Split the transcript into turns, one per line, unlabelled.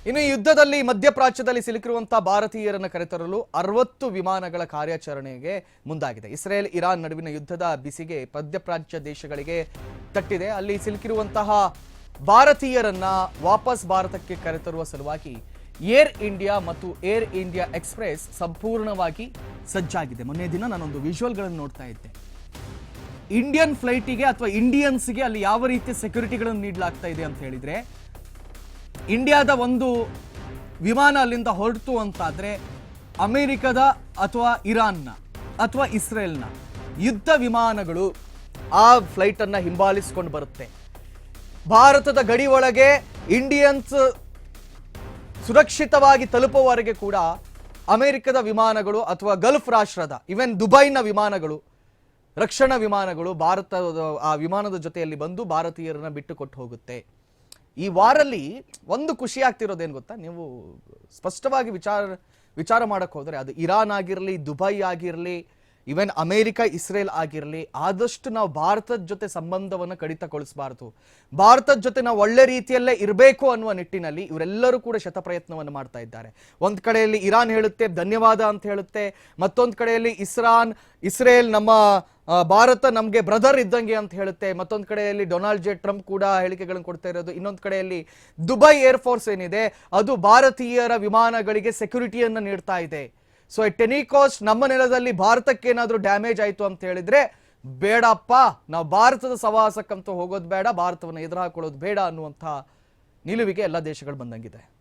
ಇನ್ನು ಯುದ್ಧದಲ್ಲಿ ಮಧ್ಯಪ್ರಾಚ್ಯದಲ್ಲಿ ಸಿಲುಕಿರುವಂತಹ ಭಾರತೀಯರನ್ನು ಕರೆತರಲು 60 ವಿಮಾನಗಳ ಕಾರ್ಯಾಚರಣೆಗೆ ಮುಂದಾಗಿದೆ. ಇಸ್ರೇಲ್ ಇರಾನ್ ನಡುವಿನ ಯುದ್ಧದ ಬಿಸಿಗೆ ಮಧ್ಯಪ್ರಾಚ್ಯ ದೇಶಗಳಿಗೆ ತಟ್ಟಿದೆ. ಅಲ್ಲಿ ಸಿಲುಕಿರುವಂತಹ ಭಾರತೀಯರನ್ನ ವಾಪಸ್ ಭಾರತಕ್ಕೆ ಕರೆತರುವ ಸಲುವಾಗಿ ಏರ್ ಇಂಡಿಯಾ ಮತ್ತು ಏರ್ ಇಂಡಿಯಾ ಎಕ್ಸ್‌ಪ್ರೆಸ್ ಸಂಪೂರ್ಣವಾಗಿ ಸಜ್ಜಾಗಿದೆ. ಮೊನ್ನೆ ದಿನ ನಾನೊಂದು ವಿಜುವಲ್ಗಳನ್ನು ನೋಡ್ತಾ ಇದ್ದೆ. ಇಂಡಿಯನ್ ಫ್ಲೈಟಿಗೆ ಅಥವಾ ಇಂಡಿಯನ್ಸ್ಗೆ ಅಲ್ಲಿ ಯಾವ ರೀತಿ ಸೆಕ್ಯೂರಿಟಿಗಳನ್ನು ನೀಡಲಾಗ್ತಾ ಇದೆ ಅಂತ ಹೇಳಿದ್ರೆ, ಇಂಡಿಯಾದ ಒಂದು ವಿಮಾನ ಅಲ್ಲಿಂದ ಹೊರಟು ಅಂತಾದ್ರೆ ಅಮೆರಿಕದ ಅಥವಾ ಇರಾನ್ನ ಅಥವಾ ಇಸ್ರೇಲ್ನ ಯುದ್ಧ ವಿಮಾನಗಳು ಆ ಫ್ಲೈಟ್ ಅನ್ನ ಹಿಂಬಾಲಿಸಿಕೊಂಡು ಬರುತ್ತೆ. ಭಾರತದ ಗಡಿ ಒಳಗೆ ಇಂಡಿಯನ್ಸ್ ಸುರಕ್ಷಿತವಾಗಿ ತಲುಪುವವರೆಗೆ ಕೂಡ ಅಮೆರಿಕದ ವಿಮಾನಗಳು ಅಥವಾ ಗಲ್ಫ್ ರಾಷ್ಟ್ರದ ಇವನ್ ದುಬೈನ ವಿಮಾನಗಳು, ರಕ್ಷಣಾ ವಿಮಾನಗಳು ಭಾರತದ ಆ ವಿಮಾನದ ಜೊತೆಯಲ್ಲಿ ಬಂದು ಭಾರತೀಯರನ್ನ ಬಿಟ್ಟು ಕೊಟ್ಟು ಹೋಗುತ್ತೆ. ಈ ವಾರಲ್ಲಿ ಒಂದು ಖುಷಿ ಆಗ್ತಿರೋದೇನು ಗೊತ್ತಾ, ನೀವು ಸ್ಪಷ್ಟವಾಗಿ ವಿಚಾರ ಮಾಡಕ್ ಹೋದ್ರೆ ಅದು ಇರಾನ್ ಆಗಿರಲಿ, ದುಬೈ ಆಗಿರಲಿ, ಇವನ್ ಅಮೆರಿಕ ಇಸ್ರೇಲ್ ಆಗಿರಲಿ, ಆದಷ್ಟು ನಾವು ಭಾರತದ ಜೊತೆ ಸಂಬಂಧವನ್ನು ಕಡಿತಗೊಳಿಸಬಾರದು. ಭಾರತದ ಜೊತೆ ನಾವು ಒಳ್ಳೆ ರೀತಿಯಲ್ಲೇ ಇರಬೇಕು ಅನ್ನುವ ನಿಟ್ಟಿನಲ್ಲಿ ಇವರೆಲ್ಲರೂ ಕೂಡ ಶತಪ್ರಯತ್ನವನ್ನು ಮಾಡ್ತಾ ಇದ್ದಾರೆ. ಒಂದ್ ಕಡೆಯಲ್ಲಿ ಇರಾನ್ ಹೇಳುತ್ತೆ ಧನ್ಯವಾದ ಅಂತ ಹೇಳುತ್ತೆ, ಮತ್ತೊಂದು ಕಡೆಯಲ್ಲಿ ಇಸ್ರೇಲ್ ನಮ್ಮ ಭಾರತ ನಮಗೆ ಬ್ರದರ್ ಇದ್ದಂಗೆ ಅಂತ ಹೇಳುತ್ತೆ, ಮತ್ತೊಂದು ಕಡೆಯಲ್ಲಿ ಡೊನಾಲ್ಡ್ ಜೆ ಟ್ರಂಪ್ ಕೂಡ ಹೇಳಿಕೆಗಳನ್ನು ಕೊಡ್ತಾ ಇರೋದು. ಇನ್ನೊಂದು ಕಡೆಯಲ್ಲಿ ದುಬೈ ಏರ್ ಫೋರ್ಸ್ ಏನಿದೆ ಅದು ಭಾರತೀಯರ ವಿಮಾನಗಳಿಗೆ ಸೆಕ್ಯೂರಿಟಿಯನ್ನು ನೀಡ್ತಾ ಇದೆ. ಸೊ ಎಟ್ ಎನಿ ಕಾಸ್ಟ್ ನಮ್ಮ ನೆಲದಲ್ಲಿ ಭಾರತಕ್ಕೆ ಏನಾದರೂ ಡ್ಯಾಮೇಜ್ ಆಯಿತು ಅಂತ ಹೇಳಿದ್ರೆ ಬೇಡಪ್ಪ, ನಾವು ಭಾರತದ ಸವಾಸಕ್ಕಂತೂ ಹೋಗೋದು ಬೇಡ, ಭಾರತವನ್ನು ಎದುರು ಹಾಕೊಳ್ಳೋದು ಬೇಡ ಅನ್ನುವಂಥ ನಿಲುವಿಗೆ ಎಲ್ಲ ದೇಶಗಳು ಬಂದಂಗಿದೆ.